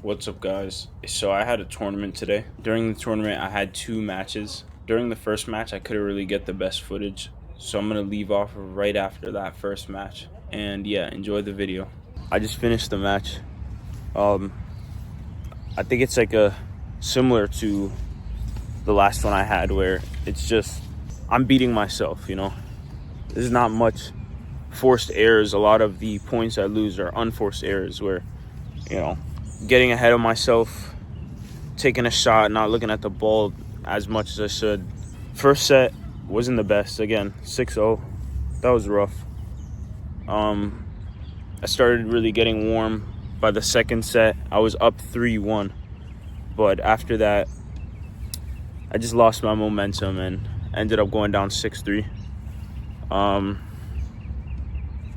What's up, guys? So I had a tournament today. During the tournament, I had two matches. During the first match, I couldn't really get the best footage, so I'm gonna leave off right after that first match. And yeah, enjoy the video. I just finished the match. Um, I think it's like a similar to the last one I had, where it's just I'm beating myself. There's not much forced errors. A lot of the points I lose are unforced errors, where you know getting ahead of myself, taking a shot, not looking at the ball as much as I should. First set wasn't the best. Again, 6-0. That was rough. I started really getting warm. By the second set, I was up 3-1. But after that, I just lost my momentum and ended up going down 6-3.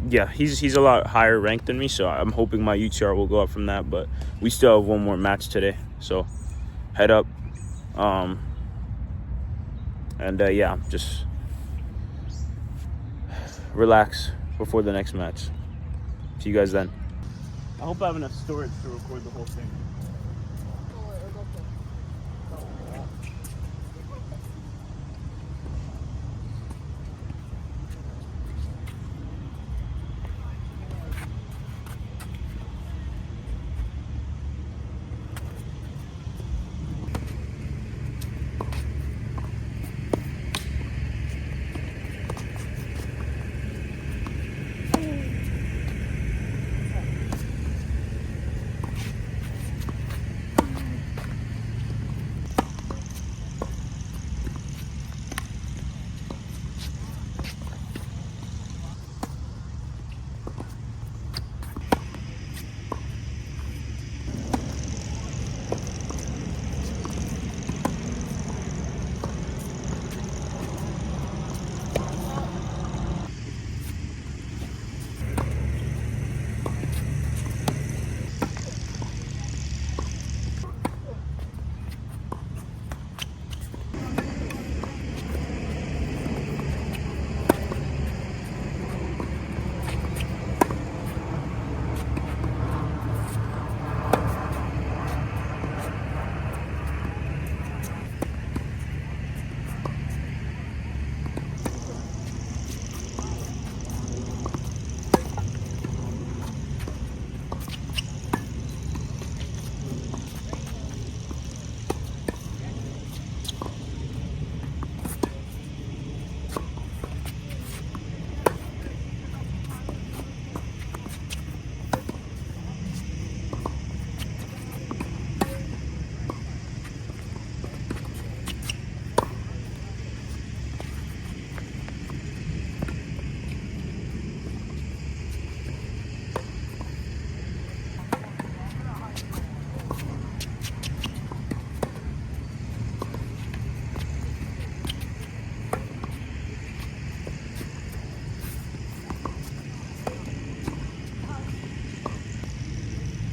Yeah, he's a lot higher ranked than me, so I'm hoping my UTR will go up from that. But we still have one more match today, so head up. Yeah, just relax before the next match. See you guys then. I hope I have enough storage to record the whole thing.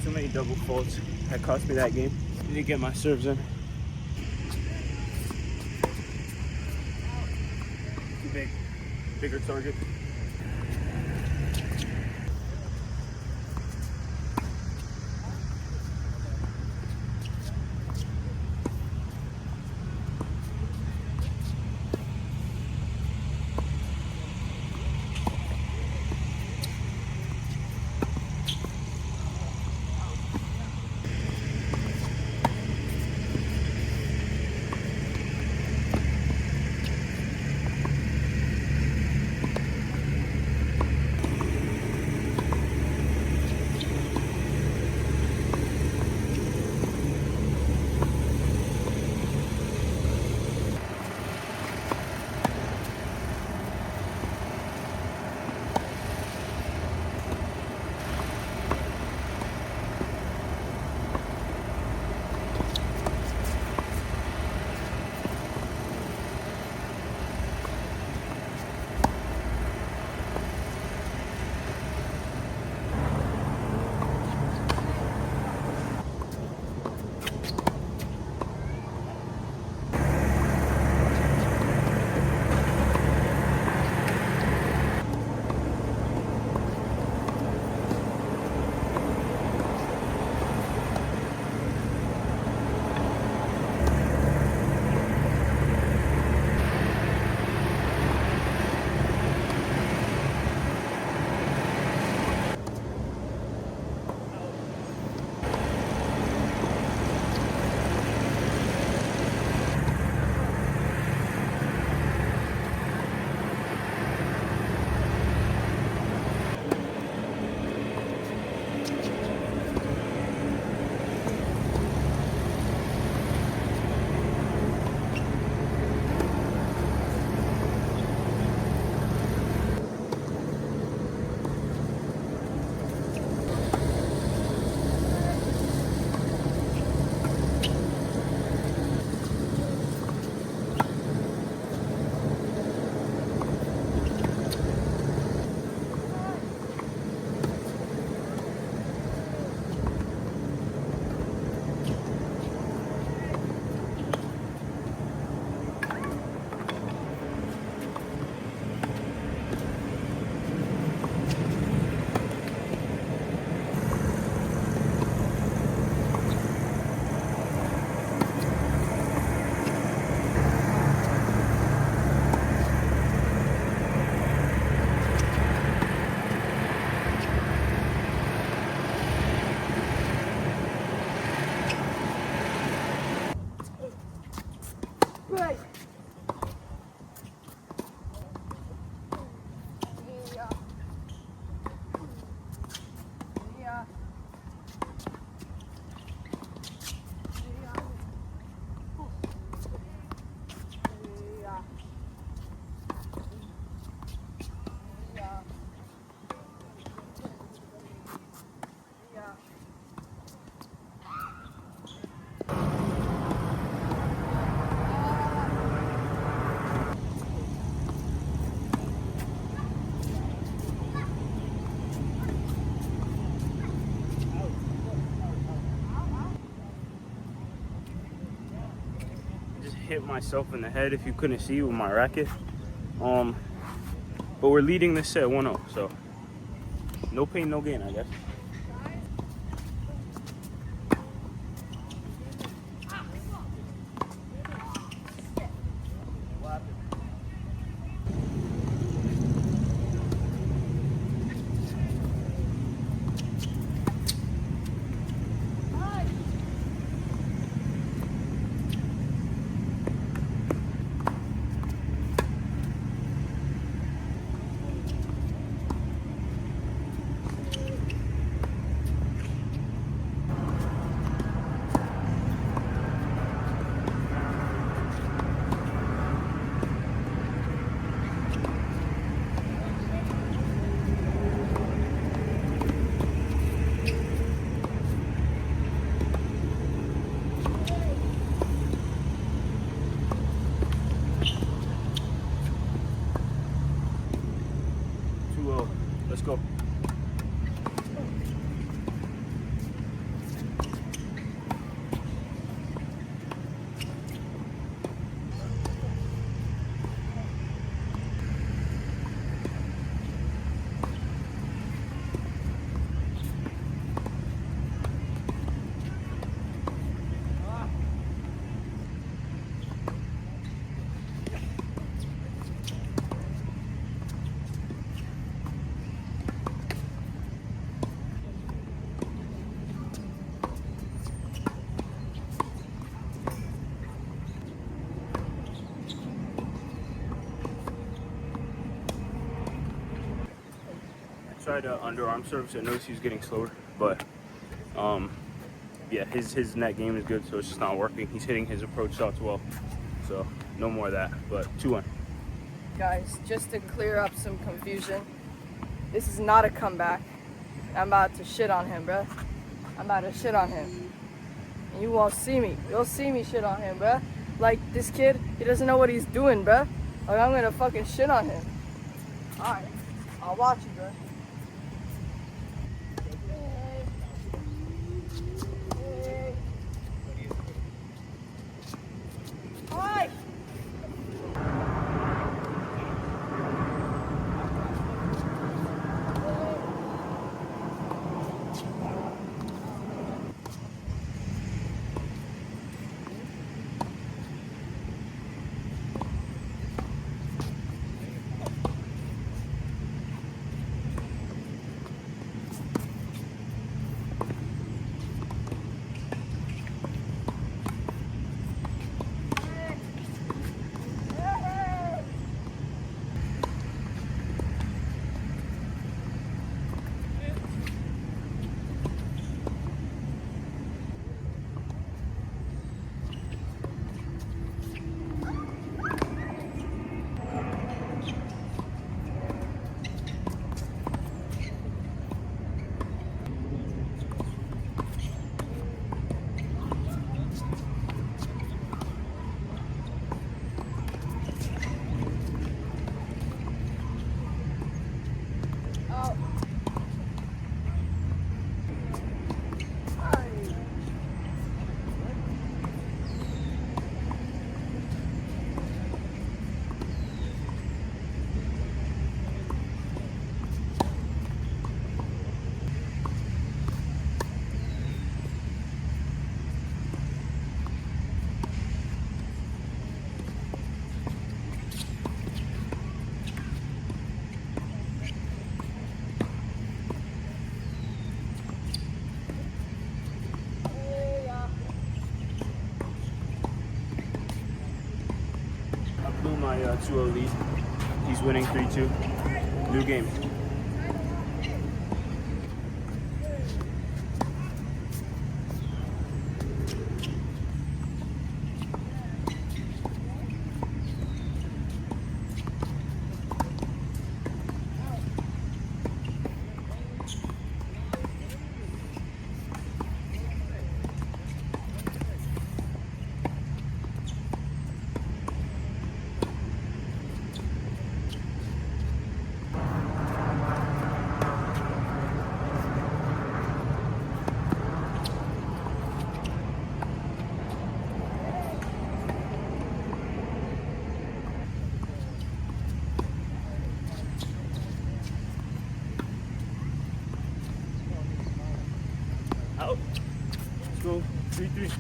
Too many double faults. That cost me that game. Need to get my serves in. Too bigger target. hit myself in the head, if you couldn't see, with my racket. But we're leading this set 1-0, so no pain, no gain, I guess. Let's go. Tried to underarm serve, so I noticed he was getting slower, but yeah, his net game is good, so it's just not working. He's hitting his approach shots well, so no more of that. But 2-1. Guys, just to clear up some confusion, this is not a comeback. I'm about to shit on him, bruh. I'm about to shit on him. And you won't see me. You'll see me shit on him, bruh. Like, this kid, he doesn't know what he's doing, bruh. Like, I'm gonna fucking shit on him. Alright, I'll watch you, bruh. Blew my 2-0 lead. He's winning 3-2. New game. go. 3-3.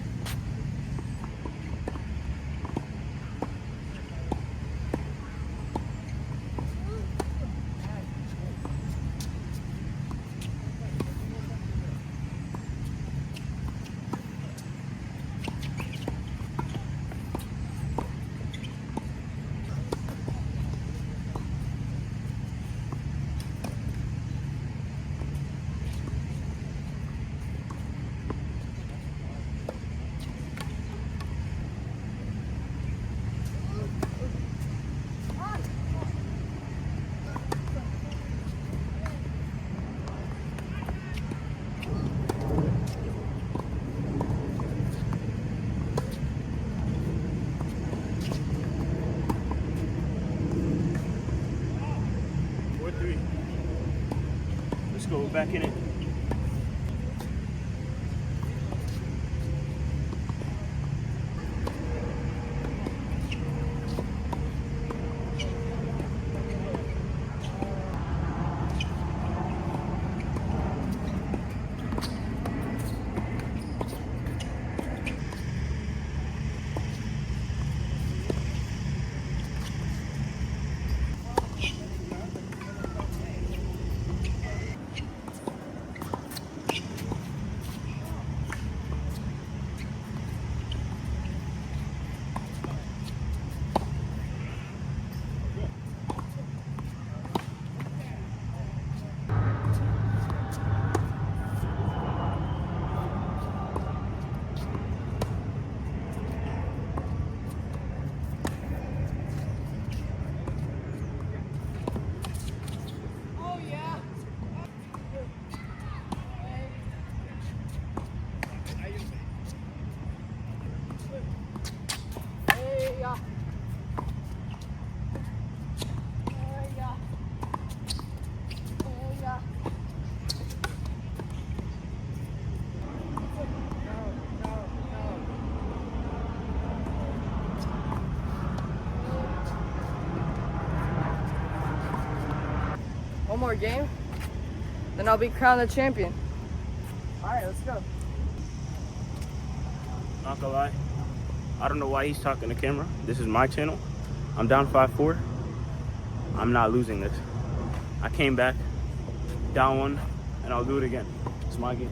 Let's go back in it. One more game, then I'll be crowned the champion. All right, let's go. Not gonna lie, I don't know why he's talking to camera. This is my channel. I'm down 5-4. I'm not losing this. I came back, down 1, and I'll do it again. It's my game.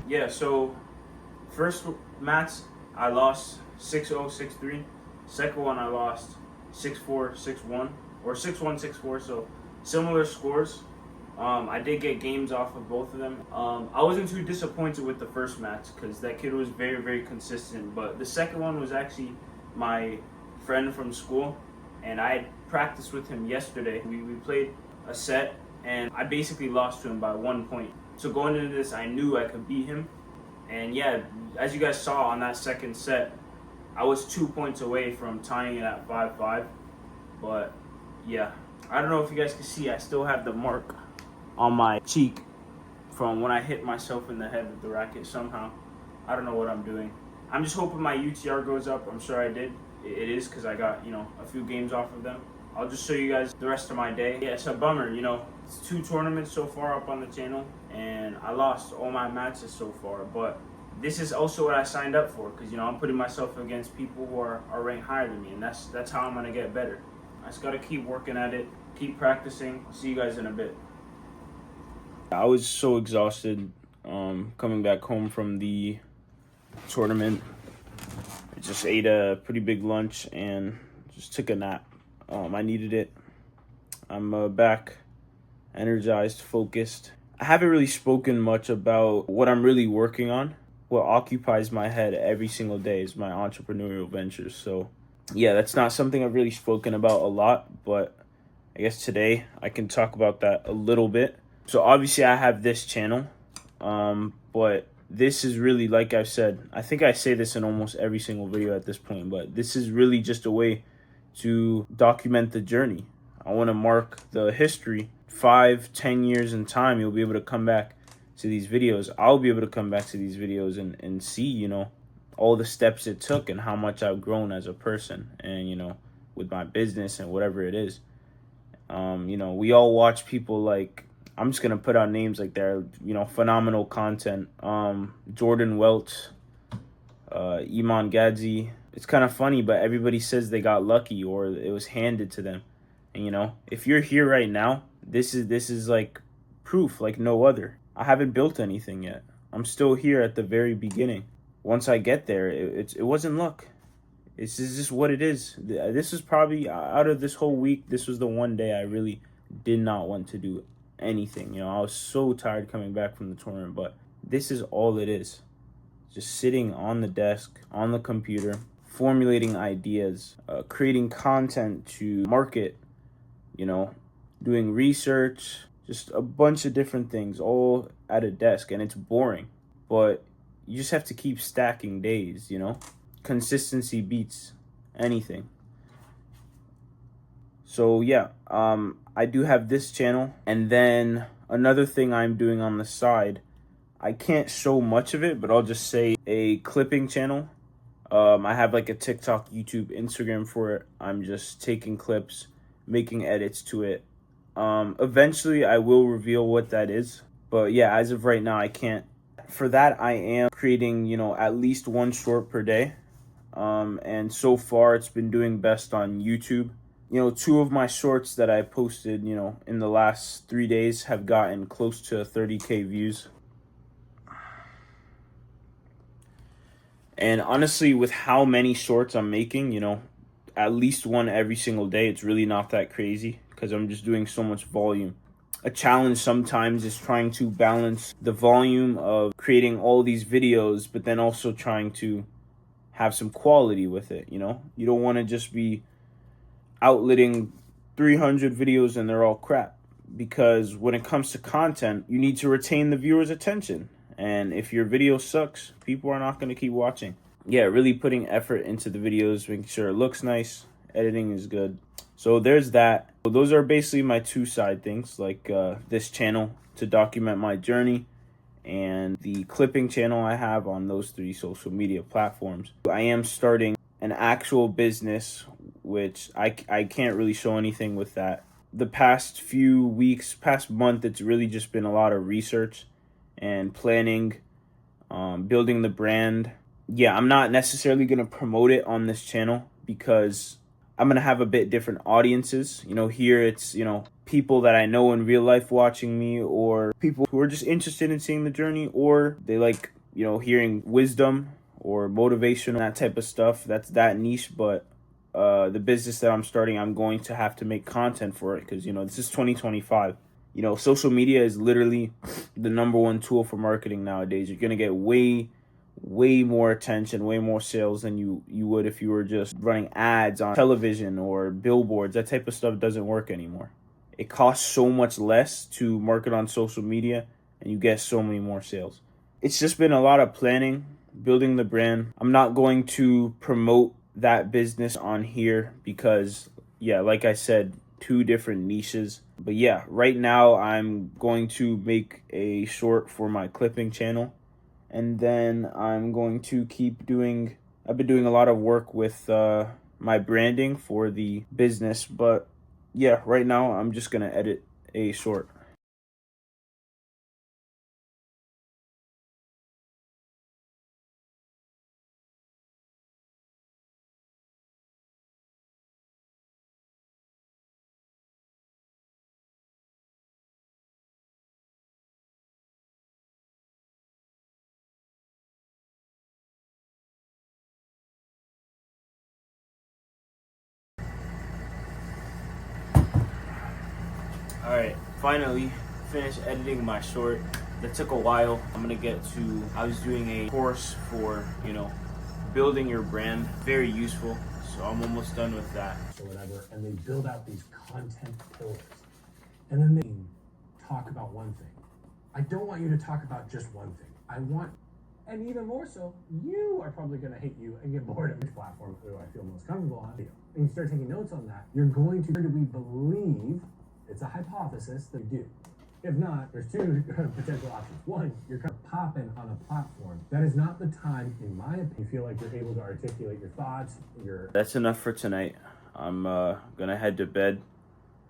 Yeah, so first match I lost 6-0, 6-3. Second one I lost 6-4, 6-1, or 6-1, 6-4. So similar scores. I did get games off of both of them. I wasn't too disappointed with the first match because that kid was very, very consistent. But the second one was actually my friend from school, and I had practiced with him yesterday. We played a set, and I basically lost to him by 1 point. So going into this, I knew I could beat him. And yeah, as you guys saw on that second set, I was 2 points away from tying it at 5-5. But yeah, I don't know if you guys can see, I still have the mark on my cheek from when I hit myself in the head with the racket somehow. I don't know what I'm doing. I'm just hoping my UTR goes up. I'm sure I did. It is because I got, a few games off of them. I'll just show you guys the rest of my day. Yeah, it's a bummer, It's 2 tournaments so far up on the channel, and I lost all my matches so far. But this is also what I signed up for because, I'm putting myself against people who are ranked higher than me, and that's how I'm going to get better. I just got to keep working at it, keep practicing. I'll see you guys in a bit. I was so exhausted coming back home from the tournament. I just ate a pretty big lunch and just took a nap. I needed it. I'm back energized, focused. I haven't really spoken much about what I'm really working on. What occupies my head every single day is my entrepreneurial ventures. So, yeah, that's not something I've really spoken about a lot, but I guess today I can talk about that a little bit. So, obviously, I have this channel, but this is really, like I've said, I think I say this in almost every single video at this point, but this is really just a way to document the journey. I want to mark the history 5-10 years in time. You'll be able to come back to these videos. I'll be able to come back to these videos and see, all the steps it took and how much I've grown as a person and, with my business and whatever it is. We all watch people like, I'm just going to put out names like they're, phenomenal content. Jordan Welch, Iman Gadzi. It's kind of funny, but everybody says they got lucky or it was handed to them. And if you're here right now, this is like proof like no other. I haven't built anything yet. I'm still here at the very beginning. Once I get there, it wasn't luck. It's just what it is. This is probably, out of this whole week, this was the one day I really did not want to do anything. I was so tired coming back from the tournament, but this is all it is. Just sitting on the desk, on the computer, formulating ideas, creating content to market, doing research, just a bunch of different things all at a desk. And it's boring, but you just have to keep stacking days, Consistency beats anything. So yeah, I do have this channel, and then another thing I'm doing on the side, I can't show much of it, but I'll just say a clipping channel. I have like a TikTok, YouTube, Instagram for it. I'm just taking clips, making edits to it. Eventually I will reveal what that is, but yeah, as of right now, I can't. For that, I am creating, at least one short per day. And so far it's been doing best on YouTube. Two of my shorts that I posted, in the last 3 days have gotten close to 30K views. And honestly, with how many shorts I'm making, at least one every single day, it's really not that crazy because I'm just doing so much volume. A challenge sometimes is trying to balance the volume of creating all these videos, but then also trying to have some quality with it, You don't want to just be outletting 300 videos and they're all crap, because when it comes to content, you need to retain the viewer's attention. And if your video sucks, people are not going to keep watching. Yeah, really putting effort into the videos, making sure it looks nice, editing is good. So there's that. So those are basically my two side things, like this channel to document my journey and the clipping channel I have on those 3 social media platforms. I am starting an actual business, which I can't really show anything with that. The past few weeks, past month, it's really just been a lot of research and planning, building the brand. Yeah, I'm not necessarily going to promote it on this channel because I'm going to have a bit different audiences. Here it's, people that I know in real life watching me, or people who are just interested in seeing the journey, or they like, hearing wisdom or motivation, that type of stuff. That's that niche. But the business that I'm starting, I'm going to have to make content for it because, this is 2025. Social media is literally the #1 tool for marketing nowadays. You're going to get way more attention, way more sales than you would if you were just running ads on television or billboards. That type of stuff doesn't work anymore. It costs so much less to market on social media and you get so many more sales. It's just been a lot of planning, building the brand. I'm not going to promote that business on here because, yeah, like I said, 2 different niches. But yeah, right now I'm going to make a short for my clipping channel. And then I'm going to keep doing, I've been doing a lot of work with my branding for the business. But yeah, right now I'm just going to edit a short. All right, finally finished editing my short. That took a while. I'm gonna get to, I was doing a course for, building your brand. Very useful. So I'm almost done with that. Or whatever, and they build out these content pillars. And then they talk about one thing. I don't want you to talk about just one thing. I want, and even more so, you are probably gonna hate you and get bored of which platform do I feel most comfortable on. And you start taking notes on that, you're going to, do we believe, it's a hypothesis that we do. If not, there's two potential options. One, you're kind of popping on a platform. That is not the time, in my opinion, you feel like you're able to articulate your thoughts, That's enough for tonight. I'm gonna head to bed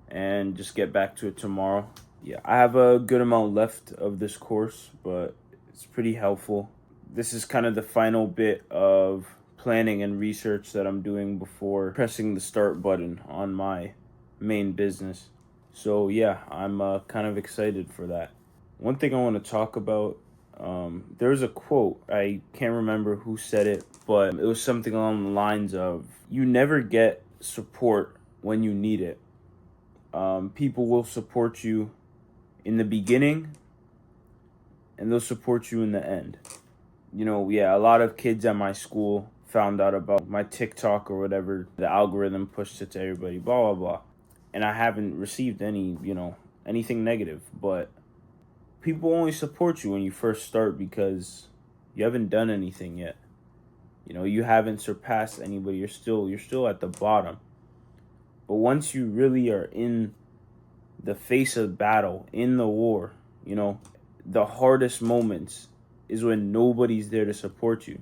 and just get back to it tomorrow. Yeah, I have a good amount left of this course, but it's pretty helpful. This is kind of the final bit of planning and research that I'm doing before pressing the start button on my main business. So yeah, I'm kind of excited for that. One thing I want to talk about, there's a quote, I can't remember who said it, but it was something along the lines of, you never get support when you need it. People will support you in the beginning and they'll support you in the end. A lot of kids at my school found out about my TikTok or whatever, the algorithm pushed it to everybody, blah, blah, blah. And I haven't received any, anything negative, but people only support you when you first start because you haven't done anything yet. You haven't surpassed anybody. You're still at the bottom. But once you really are in the face of battle, in the war, the hardest moments is when nobody's there to support you.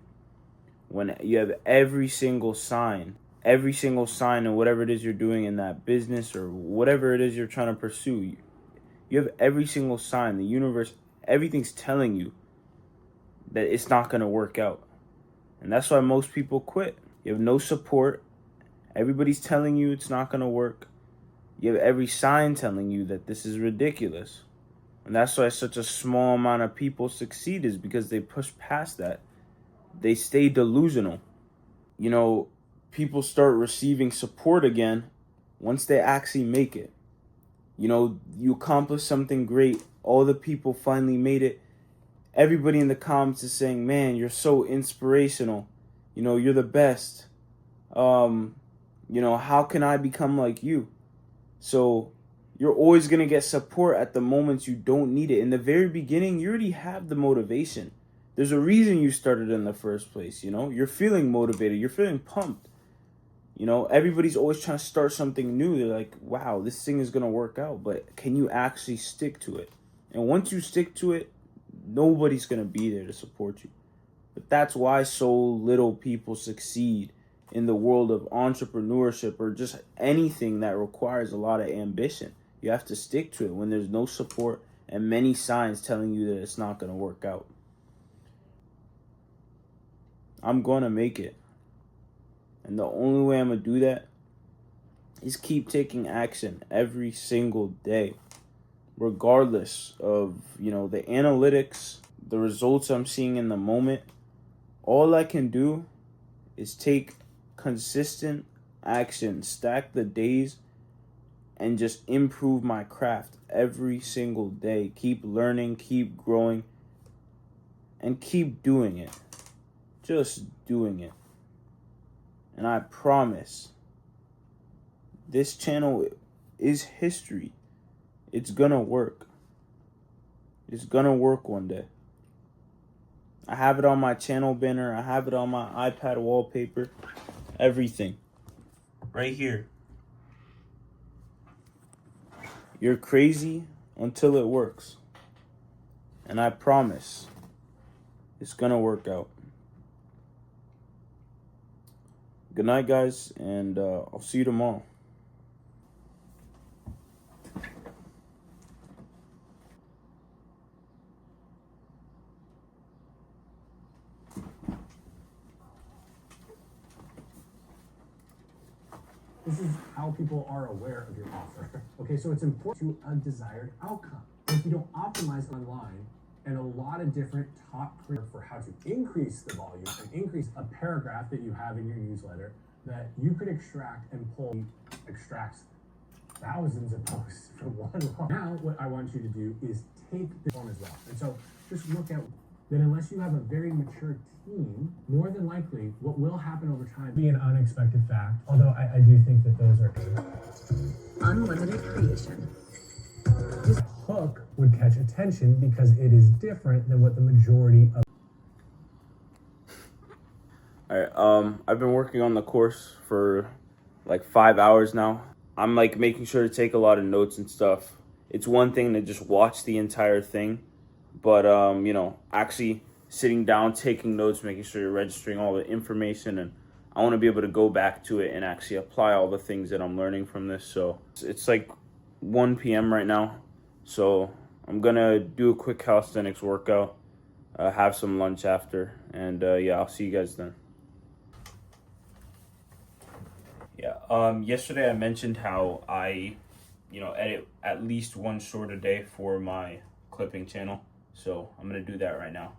When you have every single sign of whatever it is you're doing in that business or whatever it is you're trying to pursue, you have every single sign, the universe, everything's telling you that it's not going to work out. And that's why most people quit. You have no support. Everybody's telling you it's not going to work. You have every sign telling you that this is ridiculous. And that's why such a small amount of people succeed, is because they push past that. They stay delusional. People start receiving support again once they actually make it. You accomplish something great. All the people finally made it. Everybody in the comments is saying, man, you're so inspirational. You're the best. How can I become like you? So you're always going to get support at the moments you don't need it. In the very beginning, you already have the motivation. There's a reason you started in the first place, You're feeling motivated. You're feeling pumped. Everybody's always trying to start something new. They're like, wow, this thing is going to work out. But can you actually stick to it? And once you stick to it, nobody's going to be there to support you. But that's why so little people succeed in the world of entrepreneurship or just anything that requires a lot of ambition. You have to stick to it when there's no support and many signs telling you that it's not going to work out. I'm going to make it. And the only way I'm going to do that is keep taking action every single day, regardless of, the analytics, the results I'm seeing in the moment. All I can do is take consistent action, stack the days, and just improve my craft every single day. Keep learning, keep growing, and keep doing it. Just doing it. And I promise, this channel is history. It's gonna work. It's gonna work one day. I have it on my channel banner. I have it on my iPad wallpaper. Everything. Right here. You're crazy until it works. And I promise, it's gonna work out. Good night, guys, and I'll see you tomorrow. This is how people are aware of your offer. Okay, so it's important to a desired outcome. If you don't optimize online, and a lot of different top for how to increase the volume and increase a paragraph that you have in your newsletter that you could extract and pull extracts thousands of posts for one long. Now, what I want you to do is take the form as well. And so just look at that unless you have a very mature team, more than likely what will happen over time be an unexpected fact. Although I do think that those are Unlimited creation. this hook would catch attention because it is different than what the majority of All right, I've been working on the course for like 5 hours now. I'm like making sure to take a lot of notes and stuff. It's one thing to just watch the entire thing, but you know, actually sitting down, taking notes, making sure you're registering all the information, and I want to be able to go back to it and actually apply all the things that I'm learning from this. So it's like 1 p.m. right now, so I'm gonna do a quick calisthenics workout, have some lunch after, and yeah, I'll see you guys then. Yeah, yesterday I mentioned how I, you know, edit at least one short a day for my clipping channel. So I'm going to do that right now.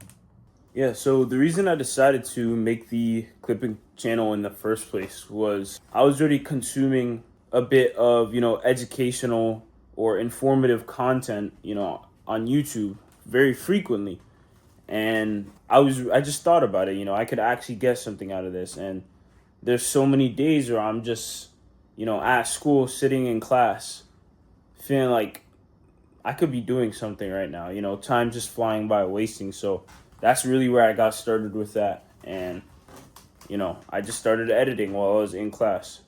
Yeah, so the reason I decided to make the clipping channel in the first place was I was already consuming a bit of, you know, educational or informative content, you know, on YouTube very frequently. And I just thought about it, you know, I could actually get something out of this. And there's so many days where I'm just, you know, at school, sitting in class, feeling like I could be doing something right now. You know, time just flying by, wasting. So that's really where I got started with that. And, you know, I just started editing while I was in class.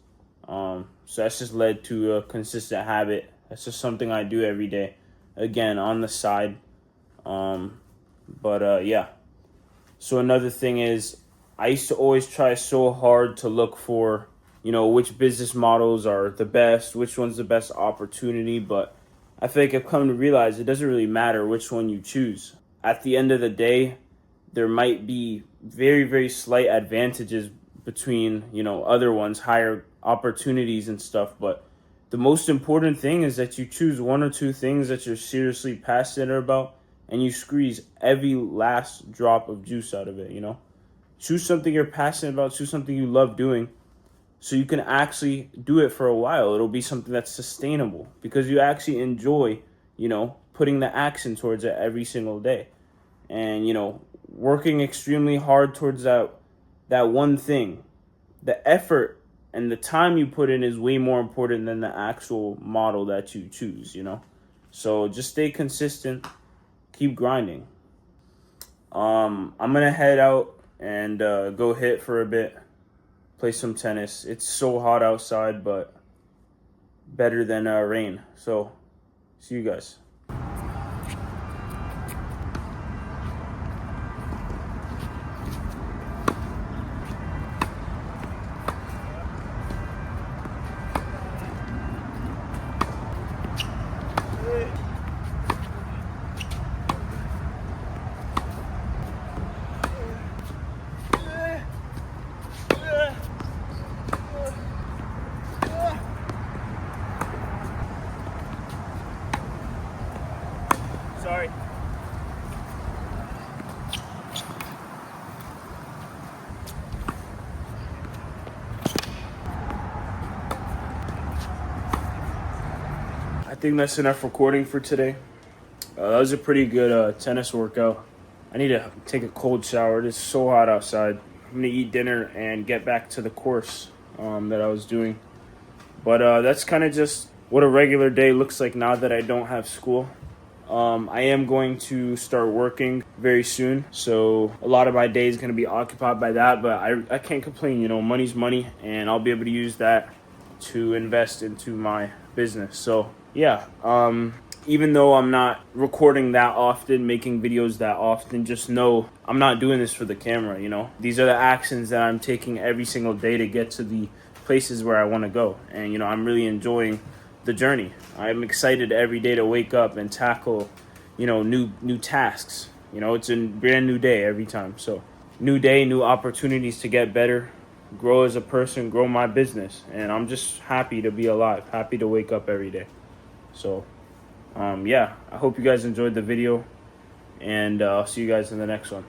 So that's just led to a consistent habit. That's just something I do every day. Again, on the side. Yeah. So another thing is, I used to always try so hard to look for, you know, which business models are the best, which one's the best opportunity. But I feel like I've come to realize it doesn't really matter which one you choose. At the end of the day, there might be very, very slight advantages between, you know, other ones, higher opportunities and stuff. But the most important thing is that you choose one or two things that you're seriously passionate about, and you squeeze every last drop of juice out of it, you know? Choose something you're passionate about, choose something you love doing, so you can actually do it for a while. It'll be something that's sustainable because you actually enjoy, you know, putting the action towards it every single day. And, you know, working extremely hard towards that one thing. The effort and the time you put in is way more important than the actual model that you choose, you know? So just stay consistent, keep grinding. I'm gonna head out and go hit for a bit, play some tennis. It's so hot outside, but better than rain. So see you guys. Sorry. I think that's enough recording for today. That was a pretty good tennis workout. I need to take a cold shower. It is so hot outside. I'm gonna eat dinner and get back to the course that I was doing. But that's kind of just what a regular day looks like now that I don't have school. I am going to start working very soon, so a lot of my day is going to be occupied by that, but I can't complain. You know, money's money, and I'll be able to use that to invest into my business. So yeah, even though I'm not recording that often, making videos that often, just know I'm not doing this for the camera. You know, these are the actions that I'm taking every single day to get to the places where I want to go, and you know, I'm really enjoying the journey. I'm excited every day to wake up and tackle, you know, new tasks. You know, it's a brand new day every time. So new day, new opportunities to get better, grow as a person, grow my business. And I'm just happy to be alive, happy to wake up every day. So yeah, I hope you guys enjoyed the video, and I'll see you guys in the next one.